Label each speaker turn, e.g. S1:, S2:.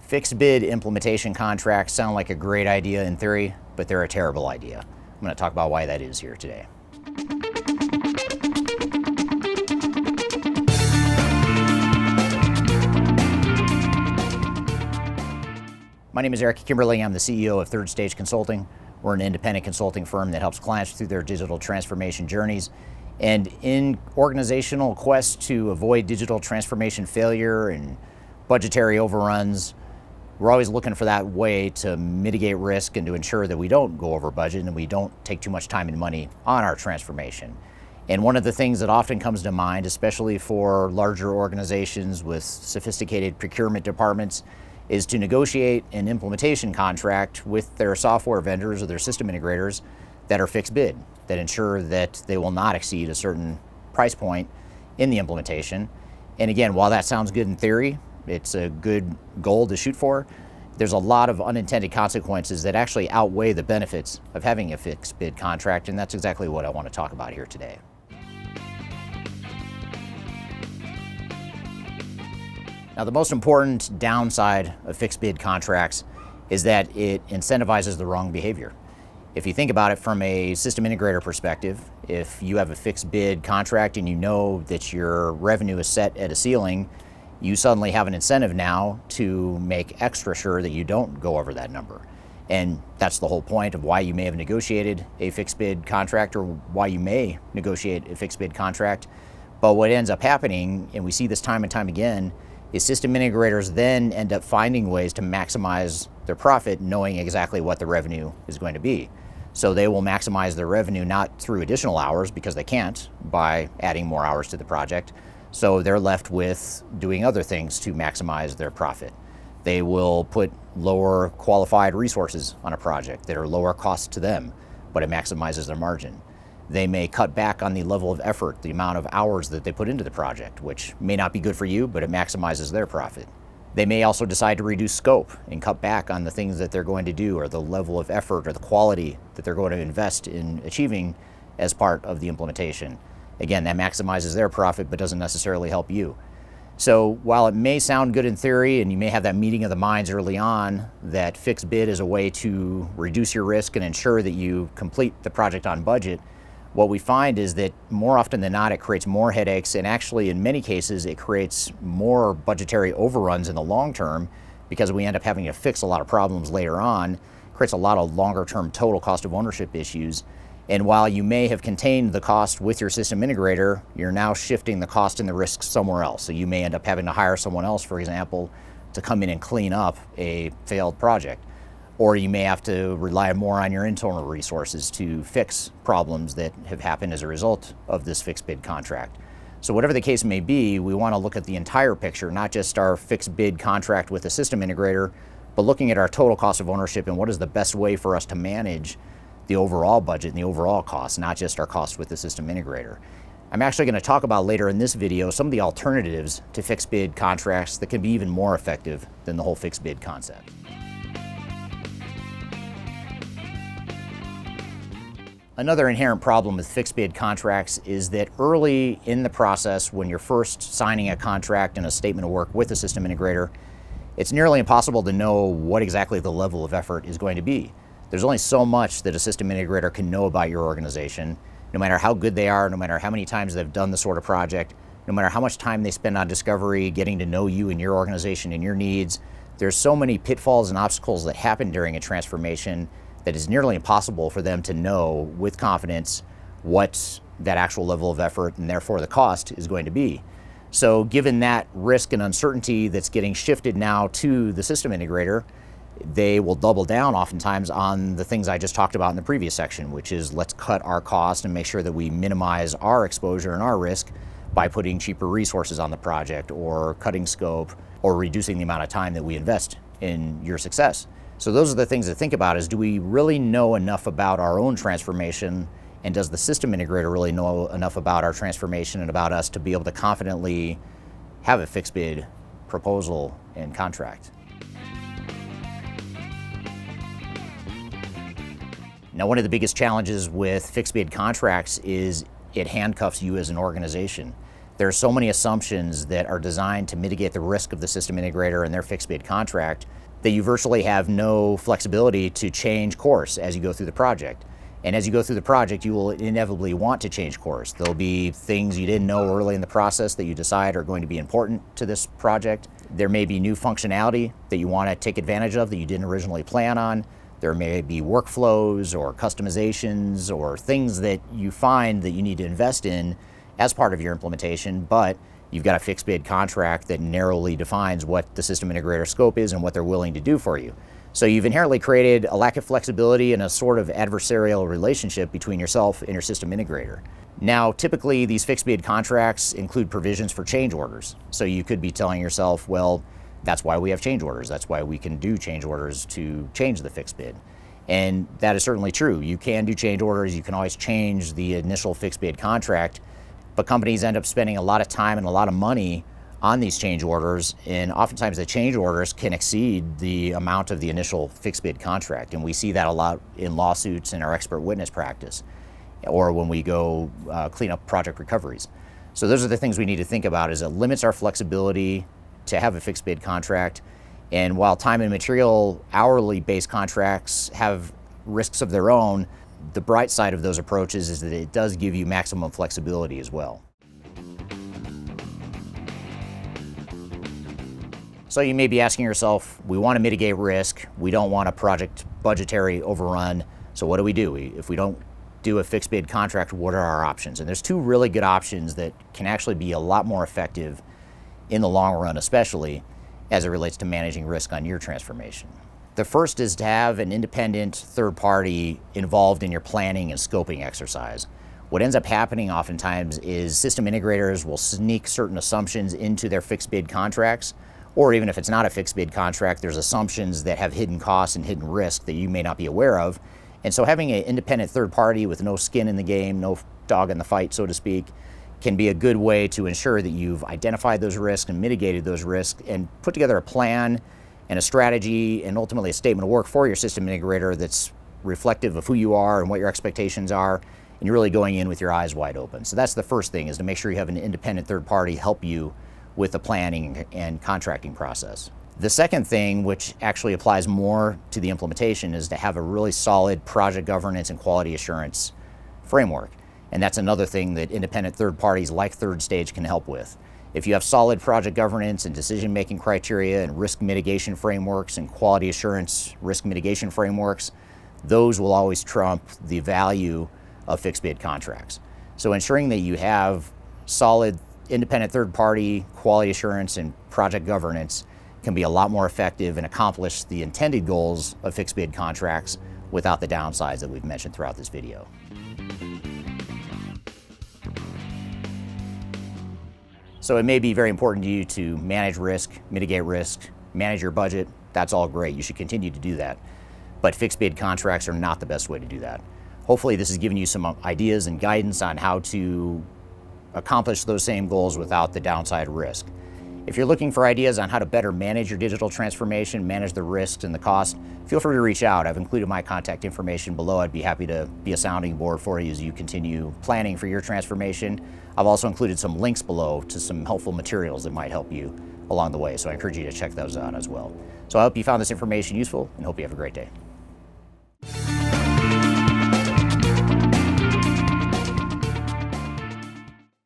S1: Fixed bid implementation contracts sound like a great idea in theory, but they're a terrible idea. I'm going to talk about why that is here today. My name is Eric Kimberling. I'm the CEO of Third Stage Consulting. We're an independent consulting firm that helps clients through their digital transformation journeys. And in organizational quest to avoid digital transformation failure and budgetary overruns, we're always looking for that way to mitigate risk and to ensure that we don't go over budget and we don't take too much time and money on our transformation. And one of the things that often comes to mind, especially for larger organizations with sophisticated procurement departments, is to negotiate an implementation contract with their software vendors or their system integrators that are fixed bid, that ensure that they will not exceed a certain price point in the implementation. And again, while that sounds good in theory, it's a good goal to shoot for, there's a lot of unintended consequences that actually outweigh the benefits of having a fixed bid contract, and that's exactly what I want to talk about here today. Now, the most important downside of fixed bid contracts is that it incentivizes the wrong behavior. If you think about it from a system integrator perspective, if you have a fixed bid contract and you know that your revenue is set at a ceiling, you suddenly have an incentive now to make extra sure that you don't go over that number. And that's the whole point of why you may have negotiated a fixed bid contract or why you may negotiate a fixed bid contract. But what ends up happening, and we see this time and time again, is system integrators then end up finding ways to maximize their profit knowing exactly what the revenue is going to be. So they will maximize their revenue not through additional hours because they can't by adding more hours to the project. So they're left with doing other things to maximize their profit. They will put lower qualified resources on a project that are lower cost to them, but it maximizes their margin. They may cut back on the level of effort, the amount of hours that they put into the project, which may not be good for you, but it maximizes their profit. They may also decide to reduce scope and cut back on the things that they're going to do or the level of effort or the quality that they're going to invest in achieving as part of the implementation. Again, that maximizes their profit but doesn't necessarily help you. So while it may sound good in theory and you may have that meeting of the minds early on that fixed bid is a way to reduce your risk and ensure that you complete the project on budget, what we find is that more often than not, it creates more headaches, and actually in many cases, it creates more budgetary overruns in the long term because we end up having to fix a lot of problems later on. It creates a lot of longer term total cost of ownership issues. And while you may have contained the cost with your system integrator, you're now shifting the cost and the risk somewhere else. So you may end up having to hire someone else, for example, to come in and clean up a failed project. Or you may have to rely more on your internal resources to fix problems that have happened as a result of this fixed bid contract. So whatever the case may be, we want to look at the entire picture, not just our fixed bid contract with a system integrator, but looking at our total cost of ownership and what is the best way for us to manage the overall budget and the overall cost, not just our cost with the system integrator. I'm actually going to talk about later in this video some of the alternatives to fixed bid contracts that can be even more effective than the whole fixed bid concept. Another inherent problem with fixed bid contracts is that early in the process, when you're first signing a contract and a statement of work with a system integrator, it's nearly impossible to know what exactly the level of effort is going to be. There's only so much that a system integrator can know about your organization, no matter how good they are, no matter how many times they've done the sort of project, no matter how much time they spend on discovery, getting to know you and your organization and your needs. There's so many pitfalls and obstacles that happen during a transformation that it's nearly impossible for them to know with confidence what that actual level of effort and therefore the cost is going to be. So given that risk and uncertainty that's getting shifted now to the system integrator, they will double down oftentimes on the things I just talked about in the previous section, which is let's cut our cost and make sure that we minimize our exposure and our risk by putting cheaper resources on the project or cutting scope or reducing the amount of time that we invest in your success. So those are the things to think about is, do we really know enough about our own transformation, and does the system integrator really know enough about our transformation and about us to be able to confidently have a fixed bid proposal and contract? Now, one of the biggest challenges with fixed bid contracts is it handcuffs you as an organization. There are so many assumptions that are designed to mitigate the risk of the system integrator and their fixed bid contract that you virtually have no flexibility to change course as you go through the project. And as you go through the project, you will inevitably want to change course. There'll be things you didn't know early in the process that you decide are going to be important to this project. There may be new functionality that you want to take advantage of that you didn't originally plan on. There may be workflows or customizations or things that you find that you need to invest in as part of your implementation, but you've got a fixed bid contract that narrowly defines what the system integrator scope is and what they're willing to do for you. So you've inherently created a lack of flexibility and a sort of adversarial relationship between yourself and your system integrator. Now, typically these fixed bid contracts include provisions for change orders. So you could be telling yourself, well, that's why we have change orders. That's why we can do change orders to change the fixed bid. And that is certainly true. You can do change orders. You can always change the initial fixed bid contract, but companies end up spending a lot of time and a lot of money on these change orders, and oftentimes the change orders can exceed the amount of the initial fixed bid contract. And we see that a lot in lawsuits and our expert witness practice, or when we go clean up project recoveries. So those are the things we need to think about, is it limits our flexibility to have a fixed bid contract. And while time and material hourly based contracts have risks of their own, the bright side of those approaches is that it does give you maximum flexibility as well. So you may be asking yourself, we want to mitigate risk, we don't want a project budgetary overrun, so what do? If we don't do a fixed bid contract, what are our options? And there's two really good options that can actually be a lot more effective in the long run, especially as it relates to managing risk on your transformation. The first is to have an independent third party involved in your planning and scoping exercise. What ends up happening oftentimes is system integrators will sneak certain assumptions into their fixed bid contracts, or even if it's not a fixed bid contract, there's assumptions that have hidden costs and hidden risk that you may not be aware of. And so having an independent third party with no skin in the game, no dog in the fight, so to speak, can be a good way to ensure that you've identified those risks and mitigated those risks and put together a plan and a strategy and ultimately a statement of work for your system integrator that's reflective of who you are and what your expectations are, and you're really going in with your eyes wide open. So that's the first thing, is to make sure you have an independent third party help you with the planning and contracting process. The second thing, which actually applies more to the implementation, is to have a really solid project governance and quality assurance framework. And that's another thing that independent third parties like Third Stage can help with. If you have solid project governance and decision-making criteria and risk mitigation frameworks and quality assurance risk mitigation frameworks, those will always trump the value of fixed bid contracts. So ensuring that you have solid independent third-party quality assurance and project governance can be a lot more effective and accomplish the intended goals of fixed bid contracts without the downsides that we've mentioned throughout this video. So it may be very important to you to manage risk, mitigate risk, manage your budget. That's all great. You should continue to do that. But fixed bid contracts are not the best way to do that. Hopefully this has given you some ideas and guidance on how to accomplish those same goals without the downside risk. If you're looking for ideas on how to better manage your digital transformation, manage the risks and the cost, feel free to reach out. I've included my contact information below. I'd be happy to be a sounding board for you as you continue planning for your transformation. I've also included some links below to some helpful materials that might help you along the way, so I encourage you to check those out as well. So I hope you found this information useful and hope you have a great day.